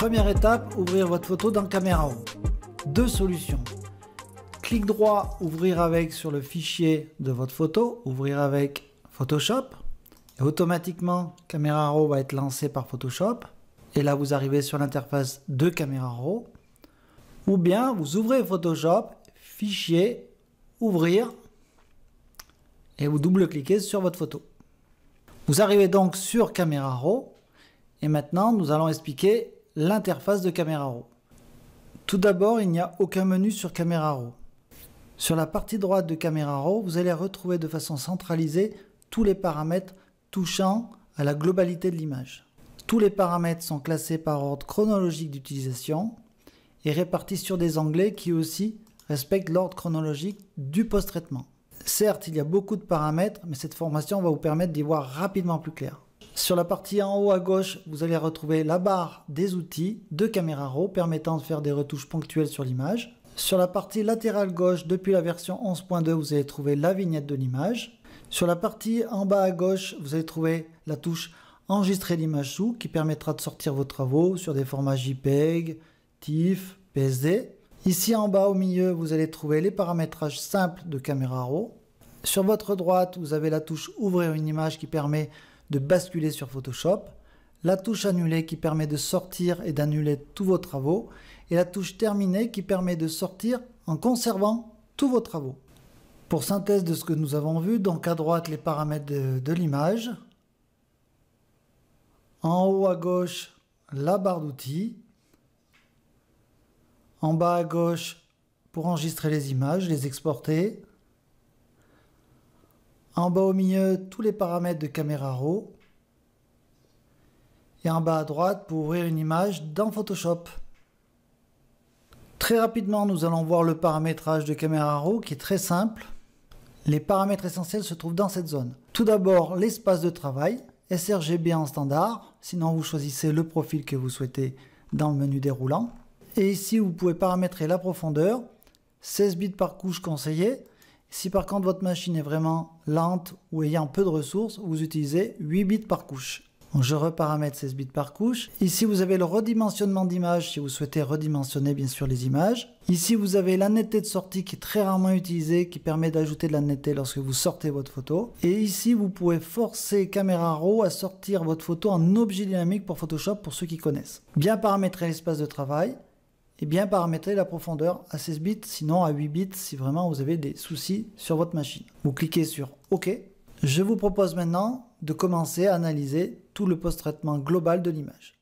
Première étape, ouvrir votre photo dans Camera Raw. Deux solutions. Clic droit, ouvrir avec sur le fichier de votre photo, ouvrir avec Photoshop. Et automatiquement, Camera Raw va être lancé par Photoshop. Et là, vous arrivez sur l'interface de Camera Raw. Ou bien, vous ouvrez Photoshop, fichier, ouvrir. Et vous double-cliquez sur votre photo. Vous arrivez donc sur Camera Raw. Et maintenant, nous allons expliquer l'interface de Camera Raw. Tout d'abord, il n'y a aucun menu sur Camera Raw. Sur la partie droite de Camera Raw, vous allez retrouver de façon centralisée tous les paramètres touchant à la globalité de l'image. Tous les paramètres sont classés par ordre chronologique d'utilisation et répartis sur des onglets qui aussi respectent l'ordre chronologique du post-traitement. Certes, il y a beaucoup de paramètres, mais cette formation va vous permettre d'y voir rapidement plus clair. Sur la partie en haut à gauche, vous allez retrouver la barre des outils de Camera Raw permettant de faire des retouches ponctuelles sur l'image. Sur la partie latérale gauche, depuis la version 11.2, vous allez trouver la vignette de l'image. Sur la partie en bas à gauche, vous allez trouver la touche Enregistrer l'image sous qui permettra de sortir vos travaux sur des formats JPEG, TIFF, PSD. Ici en bas au milieu, vous allez trouver les paramétrages simples de Camera Raw. Sur votre droite, vous avez la touche Ouvrir une image qui permet de basculer sur Photoshop, la touche Annuler qui permet de sortir et d'annuler tous vos travaux, et la touche Terminer qui permet de sortir en conservant tous vos travaux. Pour synthèse de ce que nous avons vu, donc à droite les paramètres de l'image, en haut à gauche la barre d'outils, en bas à gauche pour enregistrer les images, les exporter, en bas au milieu, tous les paramètres de Camera Raw. Et en bas à droite, pour ouvrir une image dans Photoshop. Très rapidement, nous allons voir le paramétrage de Camera Raw qui est très simple. Les paramètres essentiels se trouvent dans cette zone. Tout d'abord, l'espace de travail, sRGB en standard. Sinon, vous choisissez le profil que vous souhaitez dans le menu déroulant. Et ici, vous pouvez paramétrer la profondeur. 16 bits par couche conseillé. Si par contre votre machine est vraiment lente ou ayant peu de ressources, vous utilisez 8 bits par couche. Donc je reparamètre 16 bits par couche. Ici vous avez le redimensionnement d'image si vous souhaitez redimensionner bien sûr les images. Ici vous avez la netteté de sortie qui est très rarement utilisée, qui permet d'ajouter de la netteté lorsque vous sortez votre photo. Et ici vous pouvez forcer Camera Raw à sortir votre photo en objet dynamique pour Photoshop pour ceux qui connaissent. Bien paramétrer l'espace de travail. Et bien paramétrer la profondeur à 16 bits, sinon à 8 bits si vraiment vous avez des soucis sur votre machine. Vous cliquez sur OK. Je vous propose maintenant de commencer à analyser tout le post-traitement global de l'image.